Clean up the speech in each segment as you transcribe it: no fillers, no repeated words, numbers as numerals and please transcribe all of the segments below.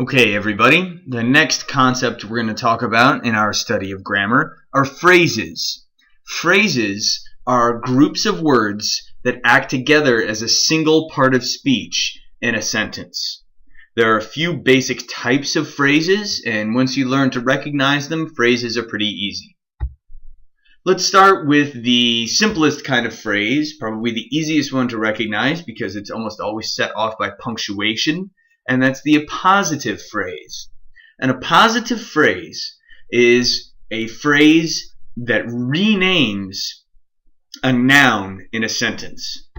Okay, everybody, the next concept we're going to talk about in our study of grammar are phrases. Phrases are groups of words that act together as a single part of speech in a sentence. There are a few basic types of phrases, and once you learn to recognize them, phrases are pretty easy. Let's start with the simplest kind of phrase, probably the easiest one to recognize because it's almost always set off by punctuation. And that's the appositive phrase. An appositive phrase is a phrase that renames a noun in a sentence.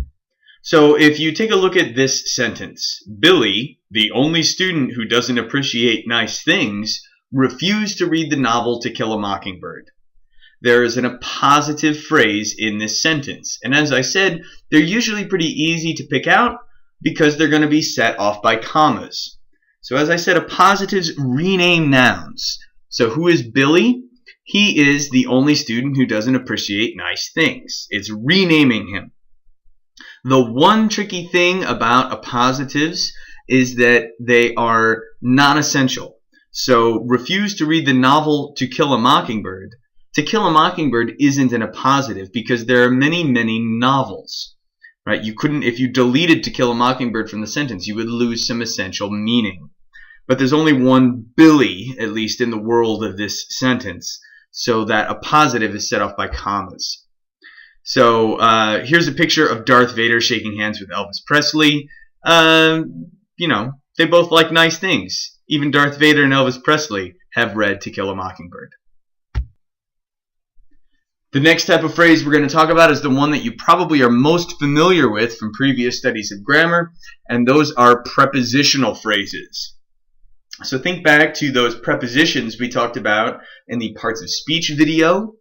So if you take a look at this sentence, Billy, the only student who doesn't appreciate nice things, refused to read the novel To Kill a Mockingbird. There is an appositive phrase in this sentence. And as I said, they're usually pretty easy to pick out because they're going to be set off by commas. So as I said, appositives rename nouns. So who is Billy? He is the only student who doesn't appreciate nice things. It's renaming him. The one tricky thing about appositives is that they are non-essential. So refuse to read the novel To Kill a Mockingbird. To Kill a Mockingbird isn't an appositive because there are many, many novels. Right? You couldn't, if you deleted To Kill a Mockingbird from the sentence, you would lose some essential meaning. But there's only one Billy, at least in the world of this sentence, so that appositive is set off by commas. So here's a picture of Darth Vader shaking hands with Elvis Presley. They both like nice things. Even Darth Vader and Elvis Presley have read To Kill a Mockingbird. The next type of phrase we're going to talk about is the one that you probably are most familiar with from previous studies of grammar, and those are prepositional phrases. So think back to those prepositions we talked about in the parts of speech video,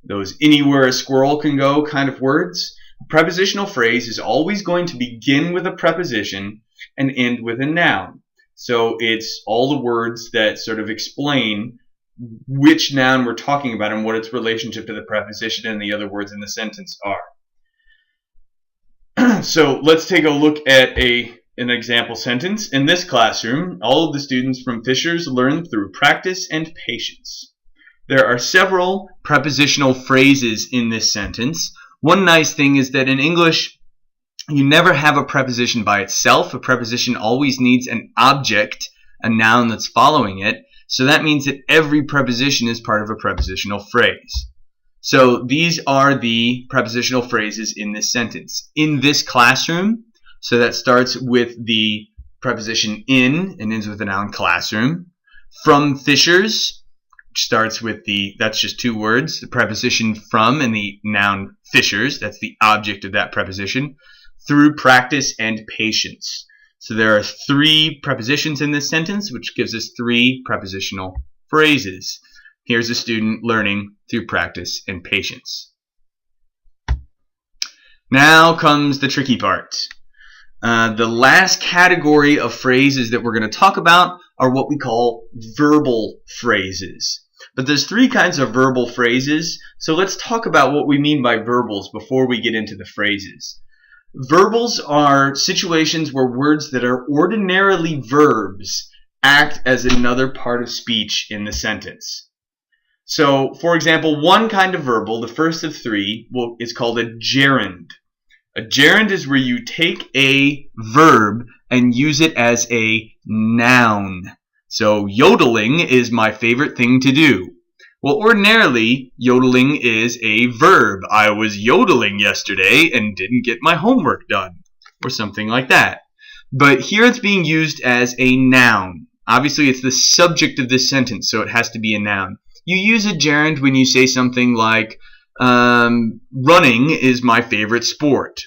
those anywhere a squirrel can go kind of words. A prepositional phrase is always going to begin with a preposition and end with a noun. So it's all the words that sort of explain which noun we're talking about and what its relationship to the preposition and the other words in the sentence are. So let's take a look at an example sentence. In this classroom, all of the students from Fishers learn through practice and patience. There are several prepositional phrases in this sentence. One nice thing is that in English, you never have a preposition by itself. A preposition always needs an object, a noun that's following it. So that means that every preposition is part of a prepositional phrase. So these are the prepositional phrases in this sentence. In this classroom, so that starts with the preposition in and ends with the noun classroom. From Fishers, which starts with that's just two words, the preposition from and the noun Fishers, that's the object of that preposition, through practice and patience. So there are three prepositions in this sentence, which gives us three prepositional phrases. Here's a student learning through practice and patience. Now comes the tricky part. The last category of phrases that we're going to talk about are what we call verbal phrases. But there's three kinds of verbal phrases, so let's talk about what we mean by verbals before we get into the phrases. Verbals are situations where words that are ordinarily verbs act as another part of speech in the sentence. So, for example, one kind of verbal, the first of three, is called a gerund. A gerund is where you take a verb and use it as a noun. So, yodeling is my favorite thing to do. Well, ordinarily, yodeling is a verb. I was yodeling yesterday and didn't get my homework done, or something like that. But here it's being used as a noun. Obviously, it's the subject of this sentence, so it has to be a noun. You use a gerund when you say something like, running is my favorite sport,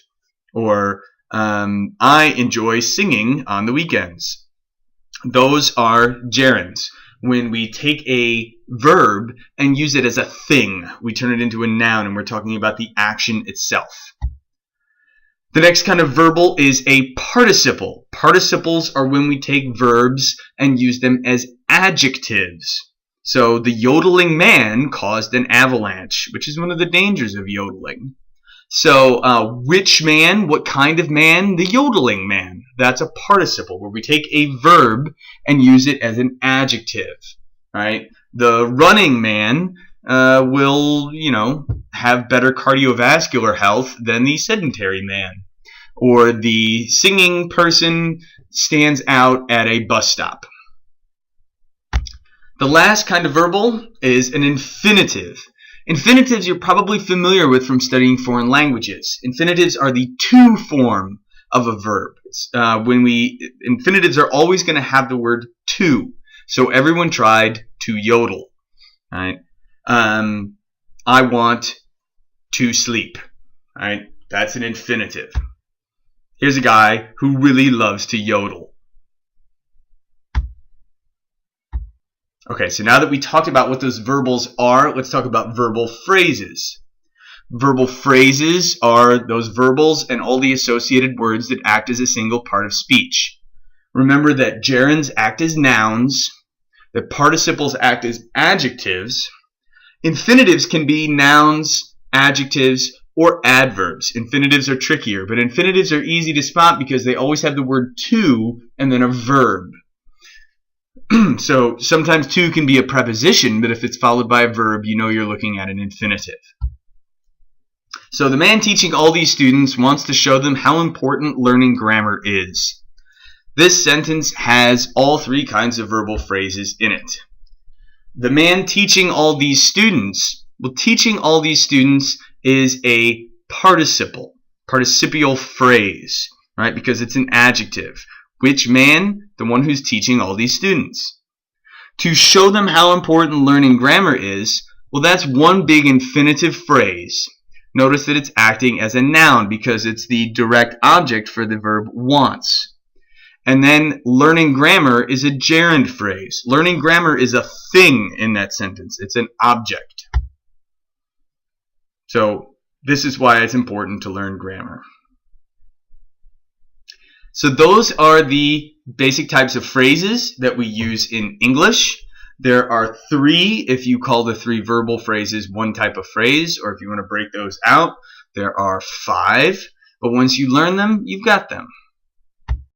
or I enjoy singing on the weekends. Those are gerunds. When we take a verb and use it as a thing, we turn it into a noun and we're talking about the action itself. The next kind of verbal is a participle. Participles are when we take verbs and use them as adjectives. So the yodeling man caused an avalanche, which is one of the dangers of yodeling. So which man, what kind of man? The yodeling man. That's a participle where we take a verb and use it as an adjective. Right? The running man will, have better cardiovascular health than the sedentary man. Or the singing person stands out at a bus stop. The last kind of verbal is an infinitive. Infinitives you're probably familiar with from studying foreign languages. Infinitives are the to form of a verb. Infinitives are always going to have the word to. So everyone tried to yodel. Right? I want to sleep. Right? That's an infinitive. Here's a guy who really loves to yodel. Okay, so now that we talked about what those verbals are, let's talk about verbal phrases. Verbal phrases are those verbals and all the associated words that act as a single part of speech. Remember that gerunds act as nouns, that participles act as adjectives. Infinitives can be nouns, adjectives, or adverbs. Infinitives are trickier, but infinitives are easy to spot because they always have the word to and then a verb. So sometimes to can be a preposition, but if it's followed by a verb, you know you're looking at an infinitive. So the man teaching all these students wants to show them how important learning grammar is. This sentence has all three kinds of verbal phrases in it. The man teaching all these students, teaching all these students is a participial phrase, right? Because it's an adjective. Which man? The one who's teaching all these students. To show them how important learning grammar is, that's one big infinitive phrase. Notice that it's acting as a noun because it's the direct object for the verb wants. And then learning grammar is a gerund phrase. Learning grammar is a thing in that sentence. It's an object. So this is why it's important to learn grammar. So those are the basic types of phrases that we use in English. There are three if you call the three verbal phrases one type of phrase, or if you want to break those out, there are 5. But once you learn them, you've got them.